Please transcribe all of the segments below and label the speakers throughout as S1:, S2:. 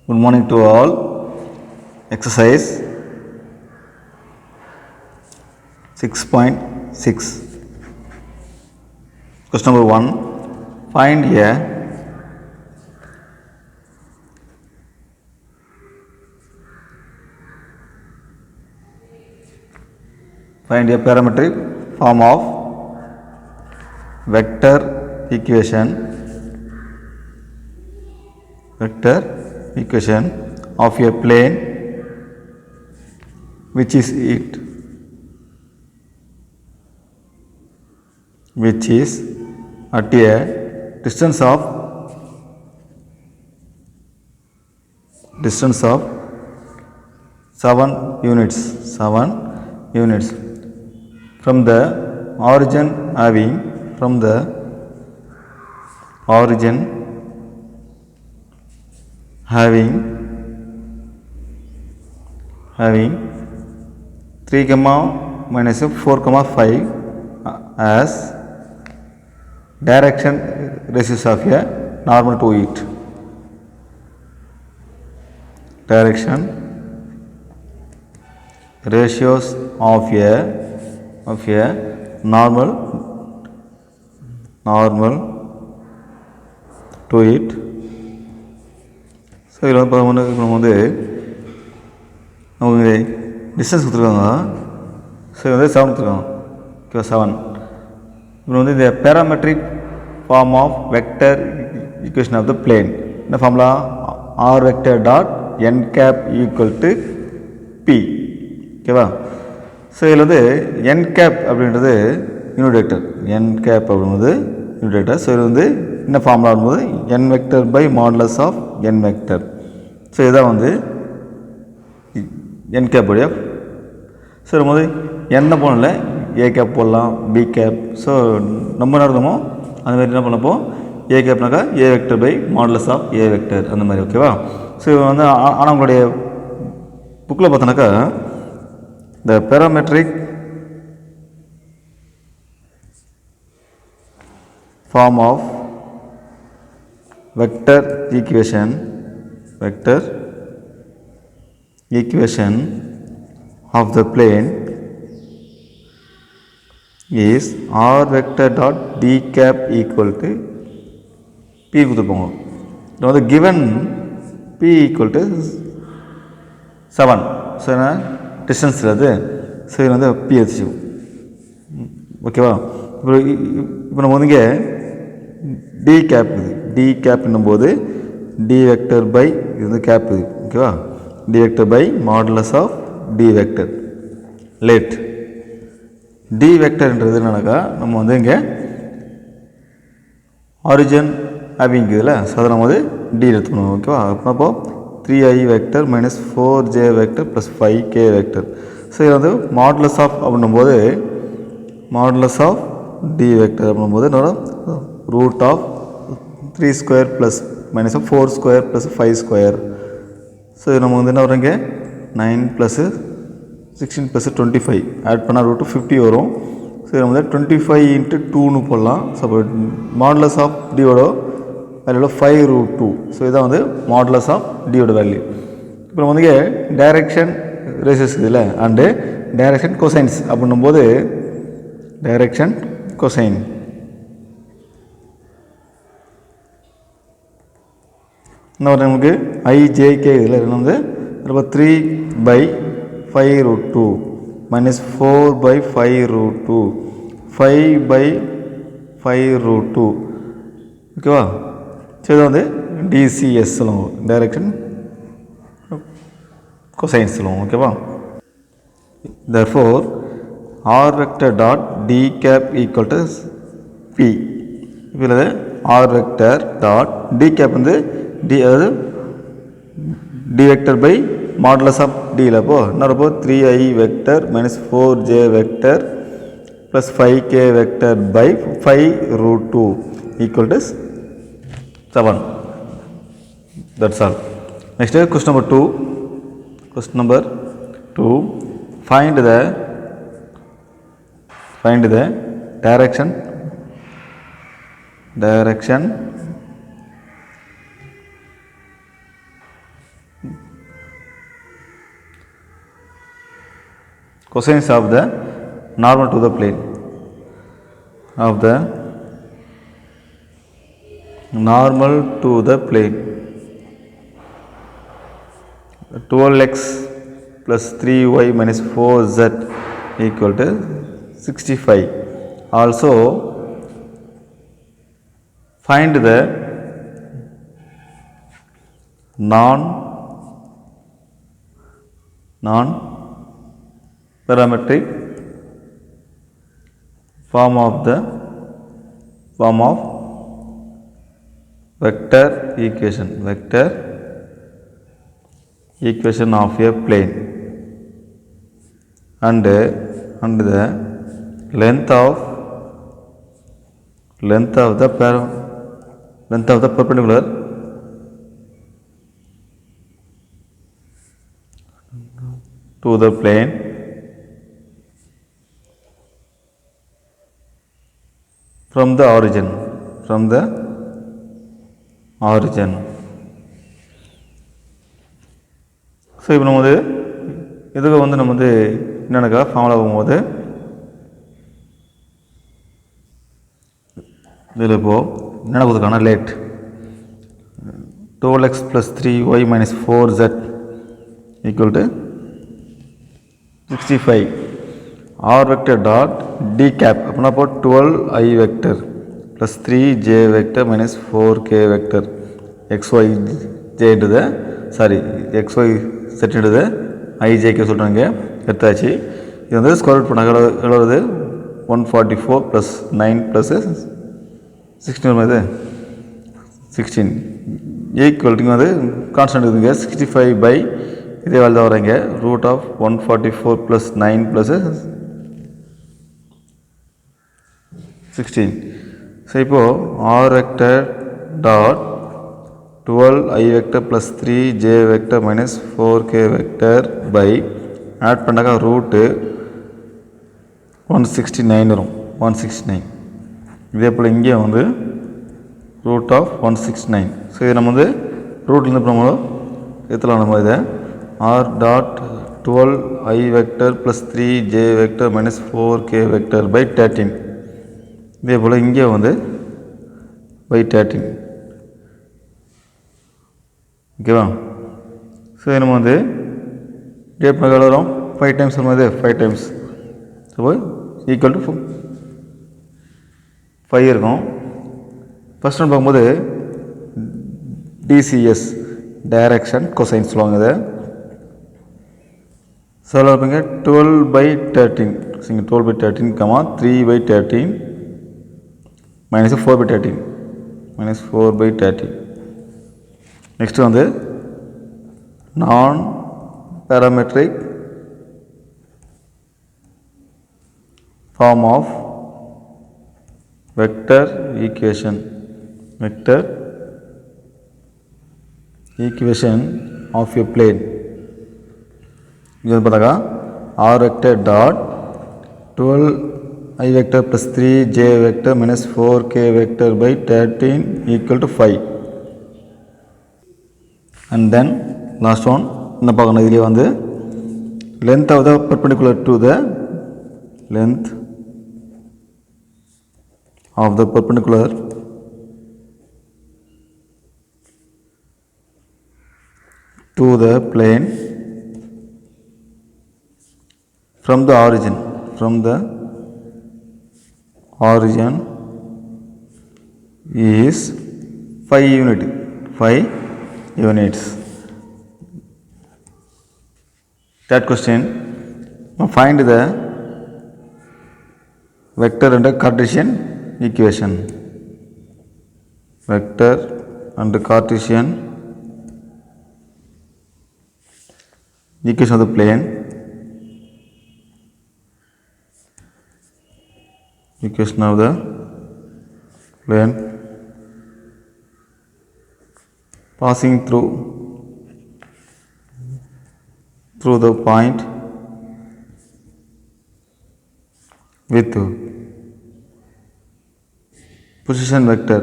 S1: Good morning to all. Exercise 6.6. Question number 1. Find a parametric form of vector equation of a plane which is at a distance of 7 units from the origin having 3, minus 4, 5 as direction ratios of a normal to it. Direction ratios of a normal to it. So இதில் நம்ம வந்து நமக்கு distance கொடுத்துருக்காங்க. So வந்து 7 கொடுத்துருக்காங்க. Okay 7. இப்போ வந்து இந்த parametric form of vector equation of the plane என்ன formula r vector dot n cap equal to p. ஓகேவா? ஸோ இதில் வந்து என் கேப் அப்படின்றது யூனிட் வெக்டர். என் கேப் அப்படின்றது யூனிட் வெக்டர். ஸோ இது வந்து என்ன ஃபார்முலா வரும்போது n vector by modulus of n vector. So இதான் வந்து என் கேப் உடைய. ஸோ போது என்ன போடல ஏ கேப் போடலாம், பி கேப். ஸோ நம்ம என்ன இருக்கணுமோ அந்த மாதிரி என்ன பண்ணப்போ ஏ கேப்னாக்கா a vector by modulus of a vector அந்த மாதிரி. ஓகேவா? ஸோ வந்து ஆனால் உங்களுடைய புக்கில் பார்த்தோன்னாக்கா இந்த parametric form of vector equation of the plane is r vector dot d cap equal to p கொடுத்துருப்பாங்க. now the given p equal to 7. So என்ன டிஸ்டன்ஸ் அது. ஸோ இது வந்து p வச்சு ஓகேவா? இப்போ நம்ம வந்து இங்கே டி கேப் இது டி கேப் என்னும்போது டி வெக்டர் பை இது வந்து கேப் இது. ஓகேவா? D vector by modulus of D vector. Let d வெக்டர்ன்றது என்னன்னாக்கா நம்ம வந்து இங்கே ஆரிஜின் ஹேவிங் இதில் ஸோ அதை நம்ம வந்து டி எடுத்துக்கணும். ஓகேவா? அப்போ 3i vector minus 4j vector plus 5k vector. So இது வந்து மாடுலஸ் ஆஃப் அப்படின்னும்போது மாடுலஸ் ஆஃப் டி வெக்டர் அப்படின்னும்போது என்னோட root of 3 square plus minus 4 square plus 5 square. So நம்ம வந்து என்ன வரும் இங்கே 9 ப்ளஸ் 16 ப்ளஸ் 25 ஆட் பண்ணால் ரூட்டு 50 வரும். ஸோ நம்ம வந்து 25 இன்ட்டு 2ன்னு போடலாம். ஸோ அப்போ மாடுலஸ் ஆஃப் டியோட வேல்யூட 5√2. ஸோ இதான் வந்து மாடுலஸ் ஆஃப் டியோட வேல்யூ. இப்போ நம்ம வந்து இங்கே டைரக்ஷன் ரேஷியோஸ் இதில் அண்டு டைரக்ஷன் கொசைன்ஸ் அப்படின்னும் போது டைரக்ஷன் கொசைன் என்ன வரும் நமக்கு ஐஜேகே இதில் வந்து 3/5√2 மைனஸ் 4/5√2 5/5√2. ஓகேவா? ஸோ இது வந்து டிசிஎஸ் சொல்லுவோம், டைரக்ஷன் கொசைன்ஸ் சொல்லுவோம். ஓகேவா? therefore r vector dot d cap equal to p. இதில் r vector dot d cap வந்து d அதாவது d vector by modulus of டியில் அப்போ என்ன இருப்போ 3i vector minus 4j vector plus 5k vector by 5√2 equal to 7. That's all. Next question number 2. Question number 2. Find the direction cosines of the normal to the plane of the normal to the plane 12x plus 3y minus 4z equal to 65. Also find the non parametric form of vector equation of a plane and the length of the perpendicular to the plane from the origin. So இப்போ நம்ம இதுக்கு நம்ம என்னென்னக்கா formula போகும்போது இதில் இப்போது என்னென்ன கொடுத்துருக்காங்கன்னா late 12x plus 3y minus 4z equal to 65. R vector dot d cap அப்படின்னா இப்போ 12i vector plus 3j vector minus 4k vector xy j into the xy set into the ijk சொல்கிறாங்க எடுத்தாச்சு. இது ஸ்கொயர் ரூட் பண்ணாங்க எவ்வளவு 144 plus 9 plus 16 வருது 16 equal constant இருக்குதுங்க 65 by இதே வேலை தான் வராங்க root of 144 plus 9 plus 16. So இப்போது R vector dot 12i vector plus 3j vector minus 4k vector by add பண்ணாக்கா ரூட்டு 169 வரும் 169. இதே போல் இங்கே ரூட் ஆஃப் 169. ஸோ இது நம்ம ரூட்லேருந்து இப்போ நம்ம எடுத்துலாம் நம்ம இதை R dot 12i vector plus 3j vector minus 4k vector by 13. இதே போல் இங்கே பை 13. ஓகேவா? ஸோ நம்ம டே பண்ண வரும் 5 டைம்ஸ் நம்ம 5 டைம்ஸ் ஸோ ஈக்குவல் டு 5 இருக்கும். ஃபஸ்ட் ஒன்று பார்க்கும்போது டிசிஎஸ் டைரக்ஷன் கொசைன் சொல்லுவாங்க இதை. ஸோ அதில் இருப்பீங்க 12/13 சரிங்க 12/13 3/13 minus 4/13 minus 4/13. நெக்ஸ்ட் நான் parametric form of vector equation of a plane. இது பார்த்தாக்கா r vector dot 12i vector plus 3j vector minus 4k vector by 13 equal to 5. And then last one என்ன பார்க்கணும் இதிலே length of the perpendicular to the length of the perpendicular to the plane from the origin is 5 units. That question, find the vector under Cartesian equation. Vector under Cartesian equation of the plane. Equation of the plane passing through the point with position vector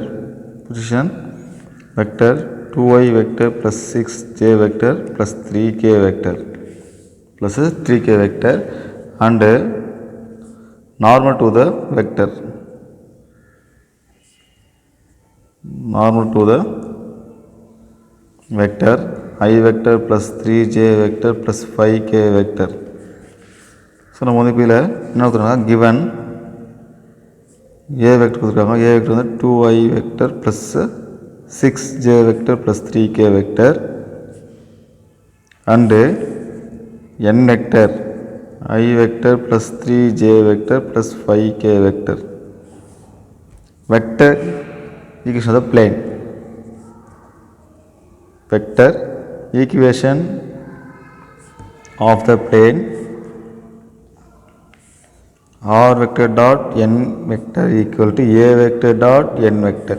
S1: 2i vector plus 6j vector plus 3k vector plus 3k vector and normal to the vector. Normal to the vector I vector plus 3j vector plus 5k vector. So நம்ம வந்து இப்போ இதில் என்ன கொடுத்துருக்காங்க, given a vector கொடுத்துருக்காங்க. a vector வந்து 2i vector plus 6j vector plus 3k vector and n vector I vector plus 3j vector plus 5k vector. Vector equation of the plane. Vector equation of the plane r vector dot n vector equal to a vector dot n vector.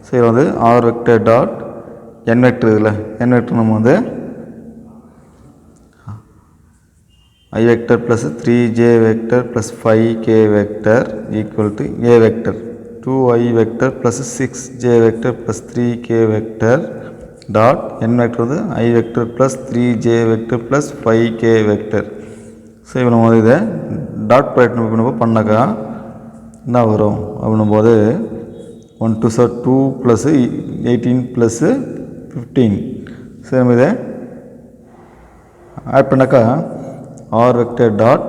S1: So இது வந்து r vector dot n vector இதில் n vector நம்ம வந்து I vector plus 3j vector plus 5k vector equal to a vector 2i vector plus 6j vector plus 3k vector dot n vector வந்து I vector plus 3j vector plus 5k vector. So இப்போ நம்ம இதை dot product நம்ம பண்ணாக்கா என்ன வரும் அப்படின்னும் போது 1 2 2 + 18 + 15. ஸோ நம்ம இதை ஆட் பண்ணாக்கா r vector dot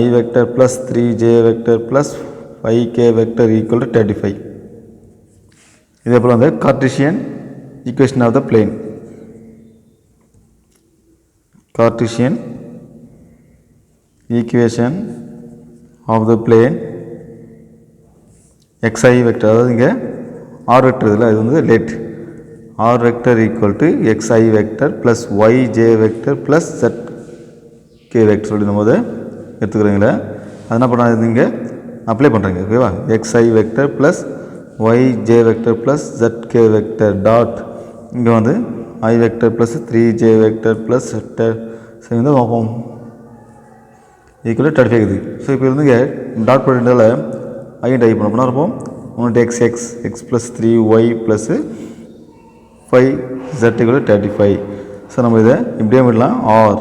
S1: I vector plus 3j vector plus 5k vector equal to 35. இதே போல் வந்து Cartesian equation of the plane. Cartesian equation of the plane xi vector, அதாவது இங்கே r vector இதில் இது வந்து let r vector equal to xi vector plus yj vector plus zk vector சொல்லிடும் போது எடுத்துக்கிறீங்களா, அது என்ன பண்ணுறாங்க இங்கே அப்ளை பண்ணுறீங்க. ஓகேவா, xi vector plus yj vector plus zk vector dot இங்கே வந்து I vector plus 3j vector plus so வந்து பார்ப்போம் ஈக்குவலாக 35 இருக்குது. ஸோ இப்போ வந்து இங்கே டாட் ப்ராடக்டால் ஐ டைப் பண்ண இருப்போம். ஒன்று x plus 3y plus 5z equal to 35. So நம்ம இதை இப்படியே விடலாம், r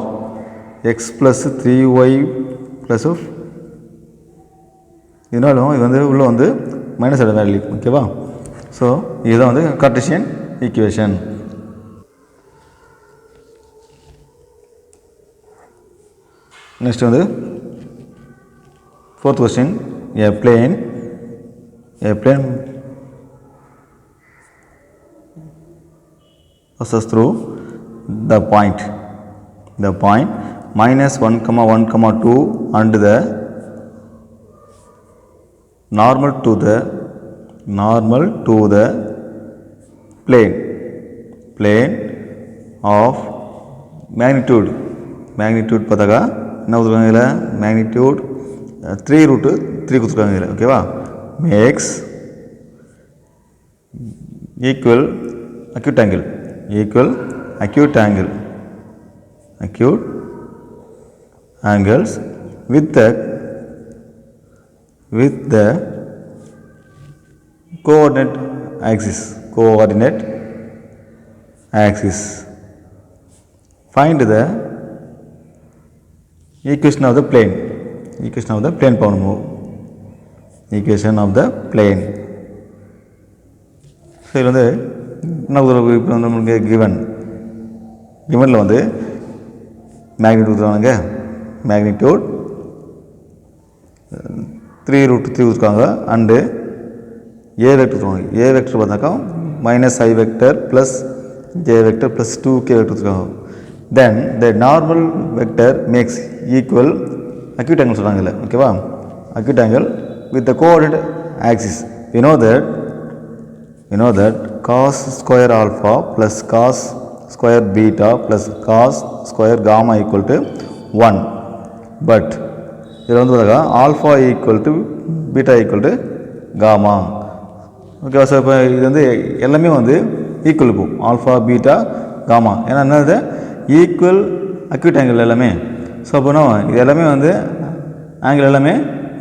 S1: x plus 3y plus இதனாலும் இது வந்து உள்ளே வந்து மைனஸ் ஆட வேல்யூ. ஓகேவா, ஸோ இதுதான் வந்து கார்ட்டீசியன் ஈக்குவேஷன். நெக்ஸ்ட் வந்து fourth question, a plane passes through the point minus 1, 1, 2 and the normal to the plane of magnitude பார்த்தாக்கா என்ன கொடுத்துருக்காங்க இதில் magnitude 3√3 கொடுத்துருக்காங்க இதில். ஓகேவா, makes equal acute angles with the coordinate axis. Find the equation of the plane பண்ணணும். equation of the plane. So இது வந்து என்ன இப்போ வந்து நம்மளுக்கு கிவனில் வந்து மேக்னிடியூட் கொடுத்துருவாங்க. மேக்னிடியூட் 3√3 கொடுத்துருக்காங்க அண்டு ஏ வெக்டர் கொடுத்துருவாங்க. ஏ வெக்டர் பார்த்தாக்கா minus I vector plus j vector plus 2k vector கொடுத்துருக்காங்க. then the normal vector makes equal acute angle சொல்கிறாங்க இல்லை. ஓகேவா, acute angle with the coordinate axis. we know that cos square alpha plus cos square beta plus cos square gamma equal to 1. but இதில் வந்து பார்த்தா alpha equal to beta equal to gamma. ஓகேவா, so இப்போ இது வந்து எல்லாமே வந்து equal இருக்கும், ஆல்ஃபா பீட்டா காமா. ஏன்னா என்னது ஈக்குவல் அக்யூட் ஆங்கிள் எல்லாமே. ஸோ அப்போனா இது எல்லாமே வந்து ஆங்கிள் எல்லாமே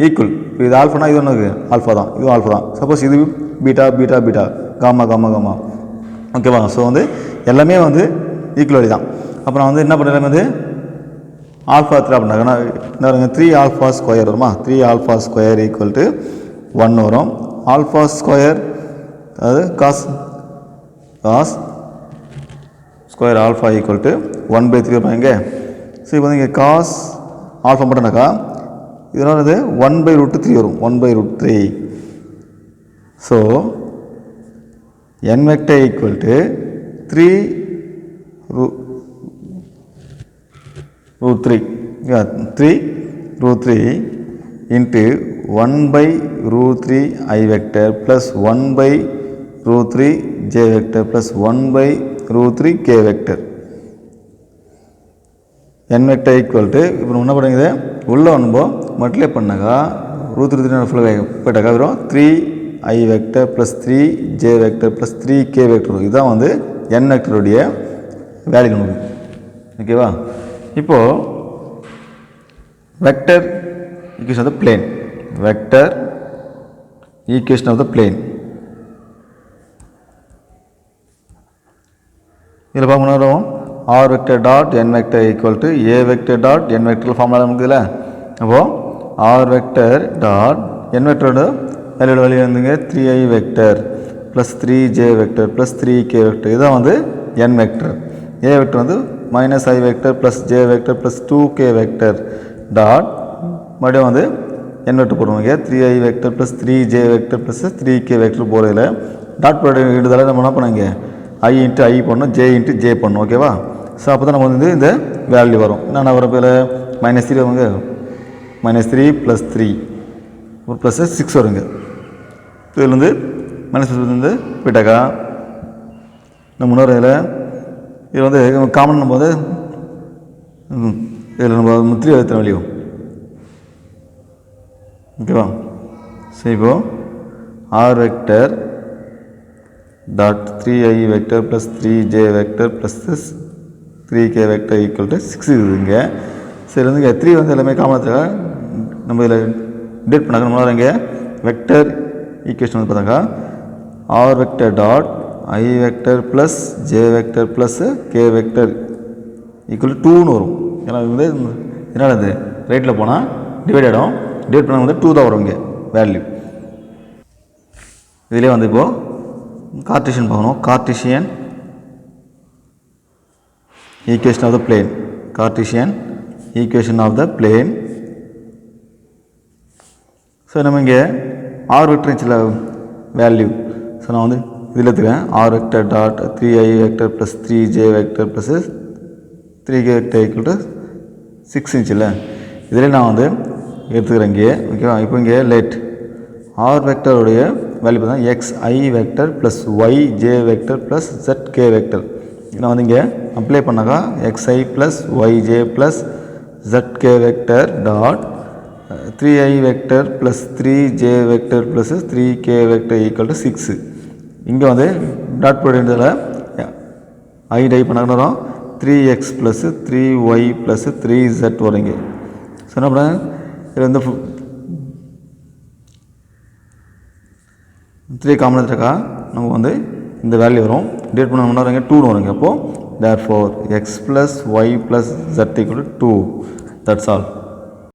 S1: ஈக்குவல். இப்போ இது ஆல்ஃபானா இது ஒன்று ஆல்ஃபா தான், இதுவும் ஆல்ஃபா தான். சப்போஸ் இது பீட்டா காமா. ஓகேவா. ஸோ வந்து எல்லாமே வந்து ஈக்குவலி தான். அப்போ நான் வந்து என்ன பண்ணுறேன், வந்து ஆல்ஃபா 3 அப்படின்னாங்கன்னா என்ன வருங்க, 3 ஆல்ஃபா ஸ்கொயர் வருமா. 3 ஆல்ஃபா ஸ்கொயர் ஈக்குவல் டு 1 வரும். ஆல்ஃபா ஸ்கொயர் அதாவது cos square alpha equal to 1/3 வருவாங்க. ஸோ இப்போ வந்து இங்கே காஸ் ஆல்ஃபா மட்டும்னாக்கா இதனால் இது 1/√3 வரும். 1/√3. So n vector equal to 3√3 into 1/√3 I vector plus 1/√3 j vector plus 1/√3 k vector. n vector equal to இப்போ என்ன பண்ணுறது, உள்ளே நம்ம மல்டிப்ளை பண்ணாக்கா √3 ஃபுல்லாக போயிட்டாக்கா வரும் 3i vector plus 3j vector plus 3k vector. இதுதான் வந்து n வெக்டருடைய வேல்யூ நமக்கு. ஓகேவா. இப்போது vector equation of the plane, vector equation of the plane இதில் பார்க்கணும். R vector dot n vector equal to a vector dot n vector formula நமக்குதுல்ல. அப்போது r vector dot n வெக்டரோட வேல்யூட வேல்யூ வந்துங்க 3i vector plus 3j vector plus 3k vector. இதுதான் வந்து n vector. A vector வந்து -i vector plus j vector plus 2k vector dot மறுபடியும் வந்து n வெக்டர் போடுவாங்க 3i vector plus 3j vector plus 3k vector போகிறதில்ல dot product இடுதலை நம்ம என்ன பண்ணுங்க i இன்ட்டு i பண்ணணும், j இன்ட்டு j பண்ணணும். ஓகேவா. ஸோ அப்போ தான் நம்ம வந்து இந்த வேல்யூ வரும். என்னென்ன வரும், இப்போ -3 வருங்க, -3 + 3 ஒரு ப்ளஸ் 6 வருங்க. இதில் வந்து -6 வந்து போயிட்டாக்கா நம்ம முன்னோர் இதில் வந்து காமன் நம்ம வந்து இதில் நம்ம 3 எழுத்துற வேல்யூ. ஓகேவா. சரி, இப்போது R vector dot 3i vector plus 3j vector plus 3k vector equal to 6 இருக்குதுங்க. சரி, வந்து இங்கே 3 வந்து எல்லாமே காமனத்தில் நம்ம இதில் டேட் பண்ணாக்க நம்மளால் இங்கே வெக்டர் ஈக்குவேஷன் வந்து பார்த்தாக்கா r vector dot i vector plus j vector plus k vector equal to 2ன்னு வரும். ஏன்னா இது வந்து இதனால் அது ரைட்டில் போனால் டிவைட் ஆகிடும். டிவைட் பண்ணால் வந்து 2 தான் வரும் இங்கே வேல்யூ. இதிலே வந்து இப்போது கார்ட்டீசியன் பார்க்கணும். Cartesian equation of the plane, cartesian equation of the plane. So நம்ம இங்கே ஆர் வெக்டர் சில வேல்யூ. ஸோ நான் வந்து இதில் எடுத்துக்கிறேன் r vector dot 3i vector plus 3j vector plus 3k vector equal to 6 இன்ச்சில் இதில் நான் வந்து எடுத்துக்கிறேன் இங்கே. ஓகேவா. இப்போ இங்கே லெட் ஆர் வெக்டருடைய வேல்யூ பார்த்தா xi vector plus yj vector plus zk vector. நான் வந்து இங்கே அப்ளை பண்ணாக்கா xi plus yj plus zk vector dot 3i vector plus 3j vector plus 3k vector equal to 6. இங்கே வந்து டாட் ப்ராடக்ட்டில் ஐ டை பண்ணாக்கா 3x plus 3y plus 3z வருங்க. So என்ன பண்ண இதில் வந்து 3 காமன் எடுத்துக்கா நமக்கு வந்து இந்த வேல்யூ வரும். டேட் பண்ண முன்னாடி 2ன்னு வருங்க. அப்போது therefore x plus y plus z equal to 2. That's all.